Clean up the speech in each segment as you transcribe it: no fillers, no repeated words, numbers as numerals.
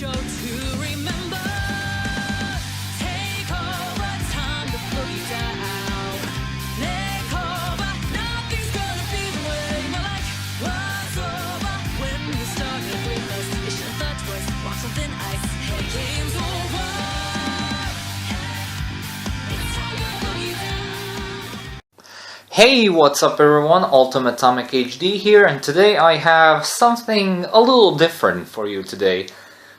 show to remember. Take over, time to flow you down. Make over, nothing's gonna be the way my life was over. When you started with us, you should have thought twice. Walk something ice, hey, game's over. It's time to flow you down. Hey, what's up everyone, Ultimate Atomic HD here, and today I have something a little different for you today.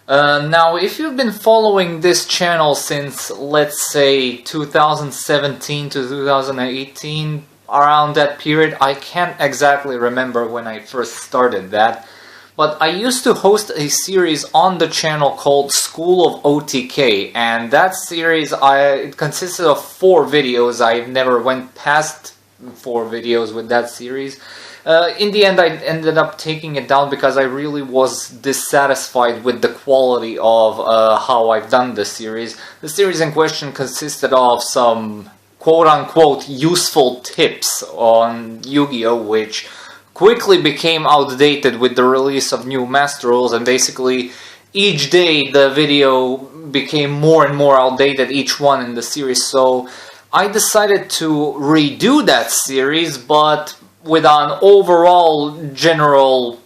Now, if you've been following this channel since, let's say, 2017 to 2018, around that period, I can't exactly remember when I first started that, but I used to host a series on the channel called School of OTK, and that series, it consisted of 4 videos. I never went past 4 videos with that series. In the end, I ended up taking it down because I really was dissatisfied with the quality of how I've done this series. The series in question consisted of some quote-unquote useful tips on Yu-Gi-Oh, which quickly became outdated with the release of new master rules, and basically each day the video became more and more outdated, each one in the series. So I decided to redo that series, but with an overall general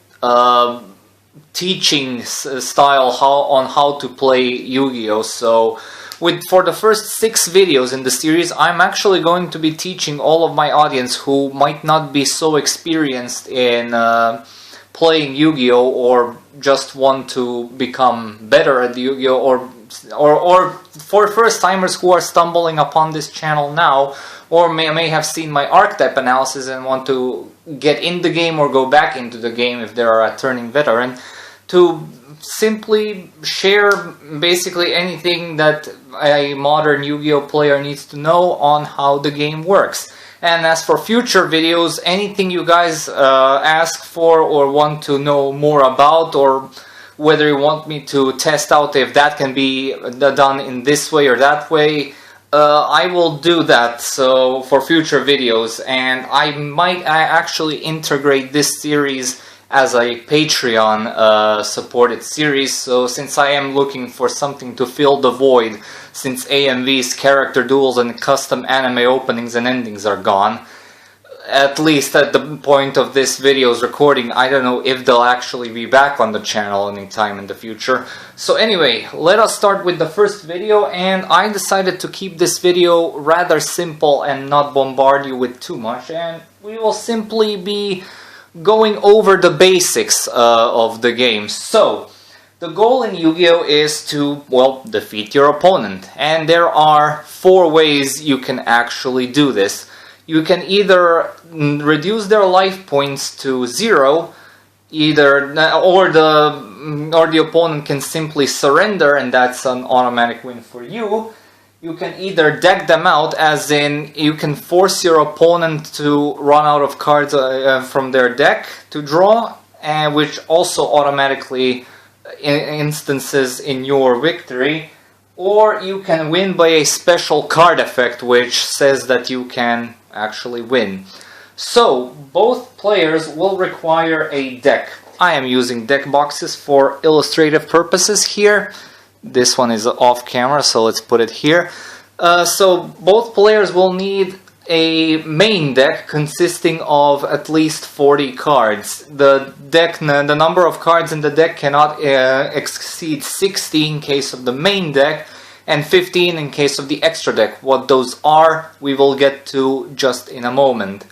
teaching style on how to play Yu-Gi-Oh! So for the first 6 videos in the series, I'm actually going to be teaching all of my audience who might not be so experienced in playing Yu-Gi-Oh! Or just want to become better at Yu-Gi-Oh! Or for first-timers who are stumbling upon this channel now, or may have seen my archetype analysis and want to get in the game or go back into the game if they're a turning veteran, to simply share basically anything that a modern Yu-Gi-Oh! Player needs to know on how the game works. And as for future videos, anything you guys ask for or want to know more about, or whether you want me to test out if that can be done in this way or that way, I will do that so for future videos, and I might actually integrate this series as a Patreon supported series. So since I am looking for something to fill the void, since AMV's character duels and custom anime openings and endings are gone, at least at the point of this video's recording, I don't know if they'll actually be back on the channel anytime in the future. So anyway, let us start with the first video, and I decided to keep this video rather simple and not bombard you with too much, and we will simply be going over the basics of the game. So, the goal in Yu-Gi-Oh! Is to, well, defeat your opponent, and there are 4 ways you can actually do this. You can either reduce their life points to 0, or the opponent can simply surrender, and that's an automatic win for you. You can either deck them out, as in you can force your opponent to run out of cards from their deck to draw, and which also automatically instances in your victory. Or you can win by a special card effect which says that you can actually win. So both players will require a deck. I am using deck boxes for illustrative purposes here. This one is off camera, so let's put it here. So both players will need a main deck consisting of at least 40 cards. The number of cards in the deck cannot exceed 60 in case of the main deck, and 15 in case of the extra deck. What those are, we will get to just in a moment.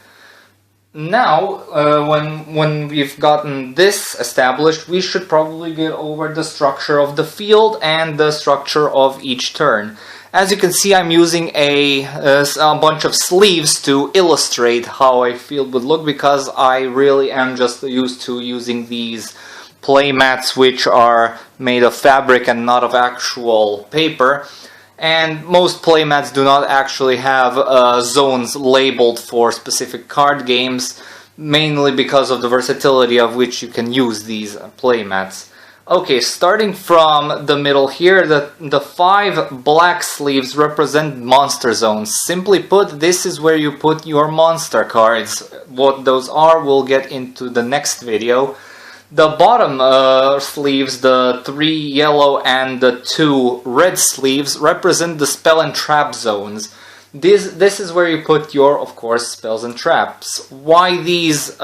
Now, when we've gotten this established, we should probably get over the structure of the field and the structure of each turn. As you can see, I'm using a bunch of sleeves to illustrate how a field would look, because I really am just used to using these play mats which are made of fabric and not of actual paper. And most playmats do not actually have zones labeled for specific card games, mainly because of the versatility of which you can use these playmats. Okay, starting from the middle here, the 5 black sleeves represent monster zones. Simply put, this is where you put your monster cards. What those are, we'll get into the next video. The bottom sleeves, the 3 yellow and the 2 red sleeves, represent the spell and trap zones. This is where you put your, of course, spells and traps. Why these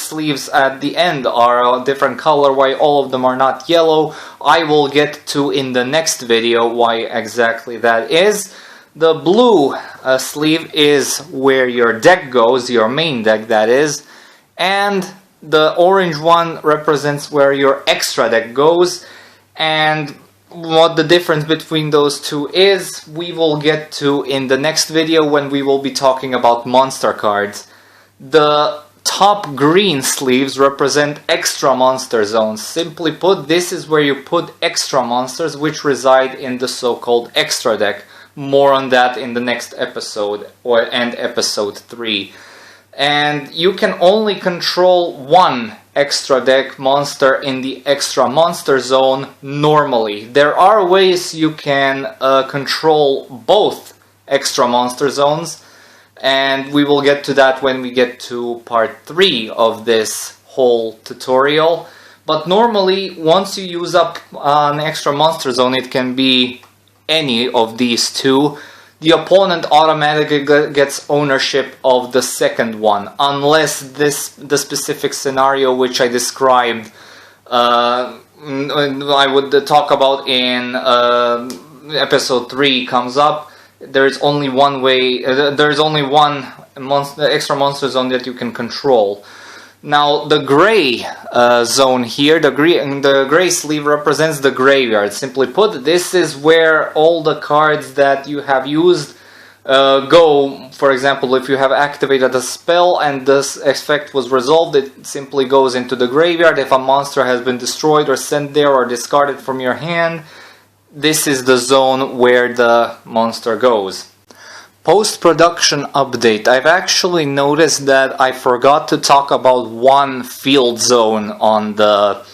sleeves at the end are a different color, why all of them are not yellow, I will get to in the next video why exactly that is. The blue sleeve is where your deck goes, your main deck that is, and the orange one represents where your extra deck goes. And what the difference between those two is, we will get to in the next video when we will be talking about monster cards. The top green sleeves represent extra monster zones. Simply put, this is where you put extra monsters which reside in the so-called extra deck. More on that in the next episode, and episode 3. And you can only control one extra deck monster in the extra monster zone normally. There are ways you can control both extra monster zones, and we will get to that when we get to part 3 of this whole tutorial. But normally, once you use up an extra monster zone, it can be any of these two, the opponent automatically gets ownership of the second one, unless the specific scenario which I described, I would talk about in episode 3 comes up. There's only one way. There's only one extra monster zone that you can control. Now the gray zone here, the gray sleeve represents the graveyard. Simply put, this is where all the cards that you have used go. For example, if you have activated a spell and this effect was resolved, it simply goes into the graveyard. If a monster has been destroyed or sent there or discarded from your hand, this is the zone where the monster goes. Post-production update. I've actually noticed that I forgot to talk about one field zone on the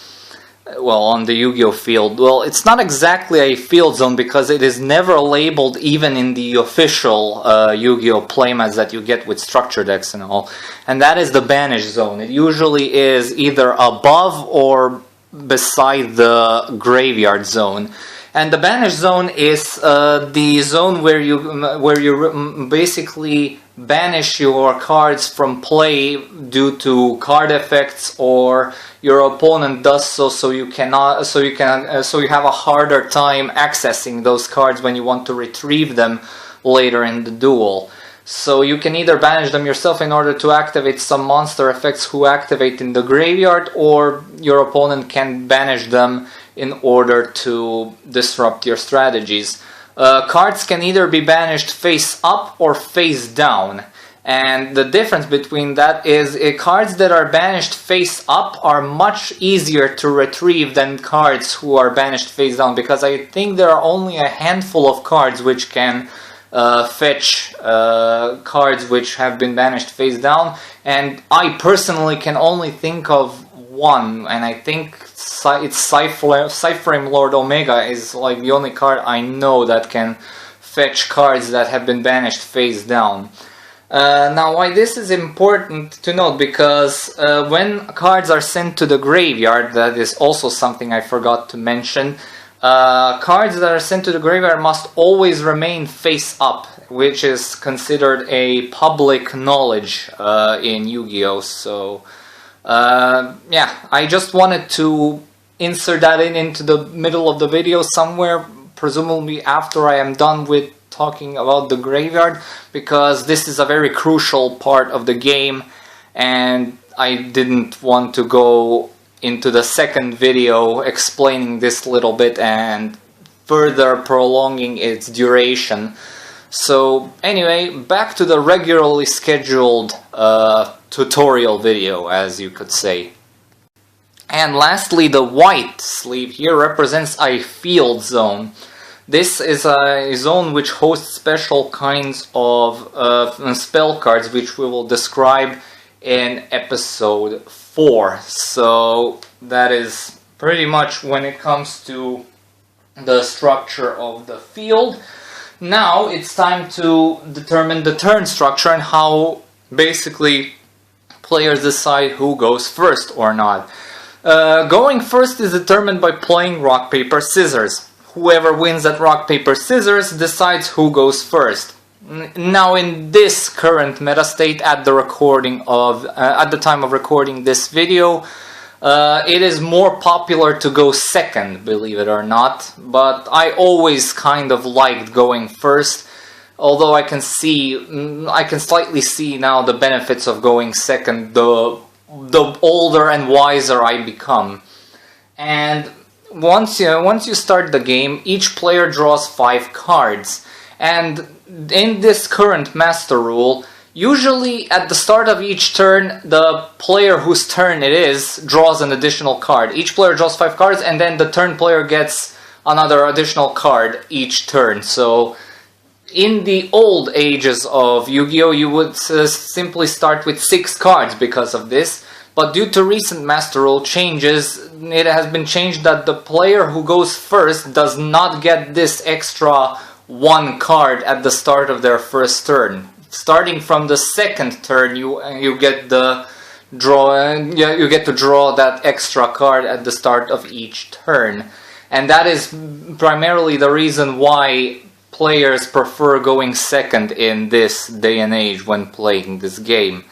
Yugioh field. Well, it's not exactly a field zone because it is never labeled even in the official Yugioh playmats that you get with structure decks and all. And that is the Banished Zone. It usually is either above or beside the Graveyard Zone. And the Banished Zone is the zone where you basically banish your cards from play due to card effects, or your opponent does so you have a harder time accessing those cards when you want to retrieve them later in the duel. So you can either banish them yourself in order to activate some monster effects who activate in the graveyard, or your opponent can banish them in order to disrupt your strategies. Cards can either be banished face up or face down. And the difference between that is cards that are banished face up are much easier to retrieve than cards who are banished face down, because I think there are only a handful of cards which can fetch cards which have been banished face down, and I personally can only think of one, and I think it's Cyframe Lord Omega is like the only card I know that can fetch cards that have been banished face down. Now, why this is important to note, because when cards are sent to the graveyard, that is also something I forgot to mention, cards that are sent to the graveyard must always remain face up, which is considered a public knowledge in Yu-Gi-Oh! So, yeah, I just wanted to insert that into the middle of the video somewhere, presumably after I am done with talking about the graveyard, because this is a very crucial part of the game and I didn't want to go into the second video explaining this little bit and further prolonging its duration. So anyway, back to the regularly scheduled tutorial video, as you could say. And lastly, the white sleeve here represents a field zone. This is a zone which hosts special kinds of spell cards, which we will describe in episode 4. So that is pretty much when it comes to the structure of the field. Now it's time to determine the turn structure and how basically players decide who goes first or not. Going first is determined by playing rock, paper, scissors. Whoever wins at rock, paper, scissors decides who goes first. Now, in this current meta state, at the time of recording this video, it is more popular to go second, believe it or not. But I always kind of liked going first, although I can slightly see now the benefits of going second. The older and wiser I become, and once you start the game, each player draws 5 cards. And in this current master rule, usually at the start of each turn, the player whose turn it is draws an additional card. Each player draws 5 cards, and then the turn player gets another additional card each turn. So in the old ages of Yu-Gi-Oh, you would simply start with 6 cards because of this. But due to recent master rule changes, it has been changed that the player who goes first does not get this extra 1 card at the start of their first turn. Starting from the second turn, you get to draw that extra card at the start of each turn, and that is primarily the reason why players prefer going second in this day and age when playing this game.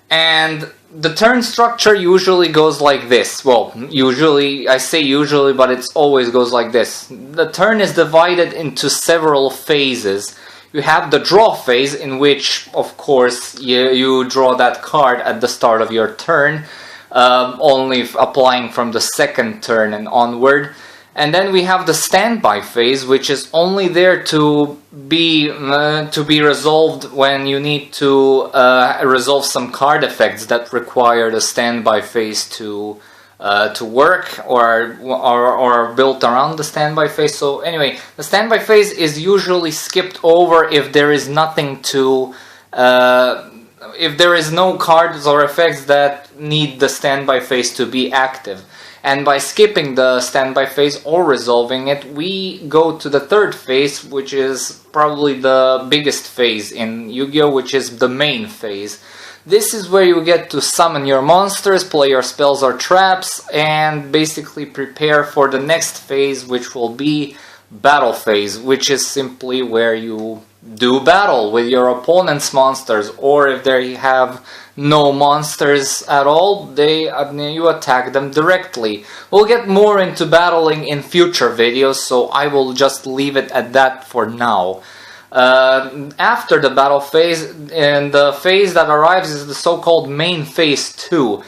And the turn structure usually goes like this. Well, usually, I say usually, but it always goes like this. The turn is divided into several phases. You have the draw phase, in which, of course, you draw that card at the start of your turn, only applying from the second turn and onward. And then we have the standby phase, which is only there to be resolved when you need to resolve some card effects that require the standby phase to work, or are built around the standby phase. So anyway, the standby phase is usually skipped over if there is nothing to if there is no cards or effects that need the standby phase to be active. And by skipping the standby phase or resolving it, we go to the third phase, which is probably the biggest phase in Yu-Gi-Oh!, which is the main phase. This is where you get to summon your monsters, play your spells or traps, and basically prepare for the next phase, which will be battle phase, which is simply where you do battle with your opponent's monsters, or if they have no monsters at all, you attack them directly. We'll get more into battling in future videos, so I will just leave it at that for now. After the battle phase, and the phase that arrives is the so-called main phase 2.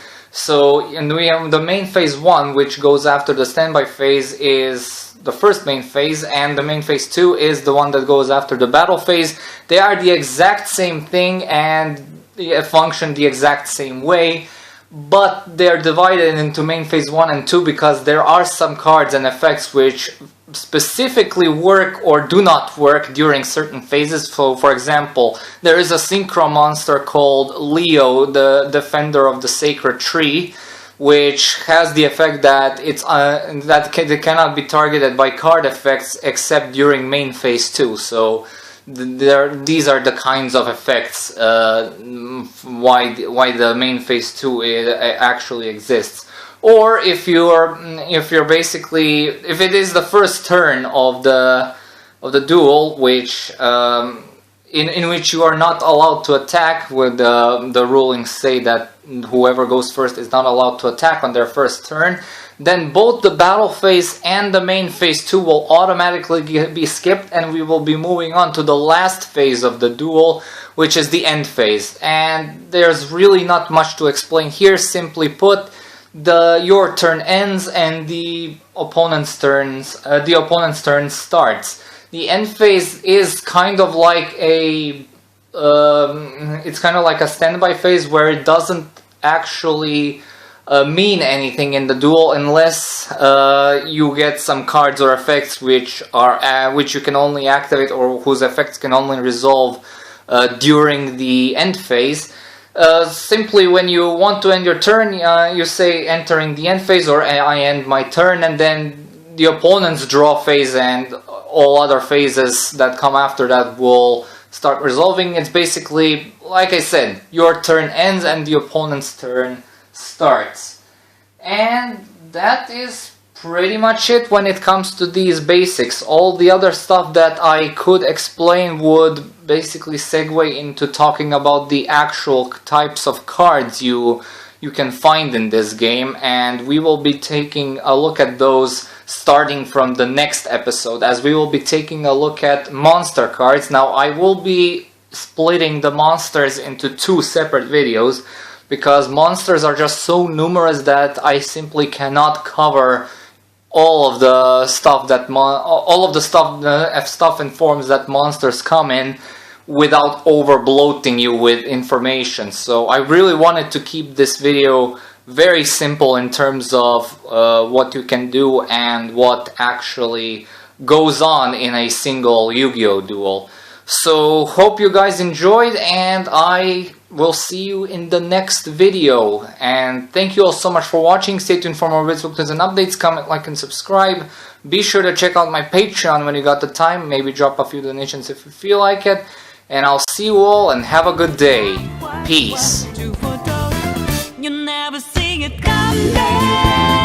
And we have the main phase 1, which goes after the standby phase, is the first main phase, and the main phase 2 is the one that goes after the battle phase. They are the exact same thing and function the exact same way, but they are divided into main phase 1 and 2 because there are some cards and effects which specifically work or do not work during certain phases. So, for example, there is a synchro monster called Leo, the defender of the sacred tree, which has the effect that it cannot be targeted by card effects except during main phase 2. So these are the kinds of effects why the main phase 2 actually exists. Or if it is the first turn of the duel, which in which you are not allowed to attack, with the rulings say that whoever goes first is not allowed to attack on their first turn, then both the battle phase and the main phase 2 will automatically be skipped, and we will be moving on to the last phase of the duel, which is the end phase. And there's really not much to explain here. Simply put, your turn ends and the opponent's turn starts. The end phase is kind of like a standby phase where it doesn't actually mean anything in the duel unless you get some cards or effects which you can only activate, or whose effects can only resolve during the end phase. Simply, when you want to end your turn, you say entering the end phase, or I end my turn, and then the opponent's draw phase and all other phases that come after that will start resolving. It's basically, like I said, your turn ends and the opponent's turn starts. And that is pretty much it when it comes to these basics. All the other stuff that I could explain would basically segue into talking about the actual types of cards you can find in this game, and we will be taking a look at those starting from the next episode, as we will be taking a look at monster cards. Now, I will be splitting the monsters into 2 separate videos because monsters are just so numerous that I simply cannot cover all of the stuff that stuff and forms that monsters come in without over bloating you with information. So I really wanted to keep this video very simple in terms of what you can do and what actually goes on in a single Yu-Gi-Oh duel. So hope you guys enjoyed, and I will see you in the next video. And thank you all so much for watching. Stay tuned for more videos, and updates. Comment, like, and subscribe. Be sure to check out my Patreon when you got the time. Maybe drop a few donations if you feel like it. And I'll see you all, and have a good day. Peace. You never see it coming.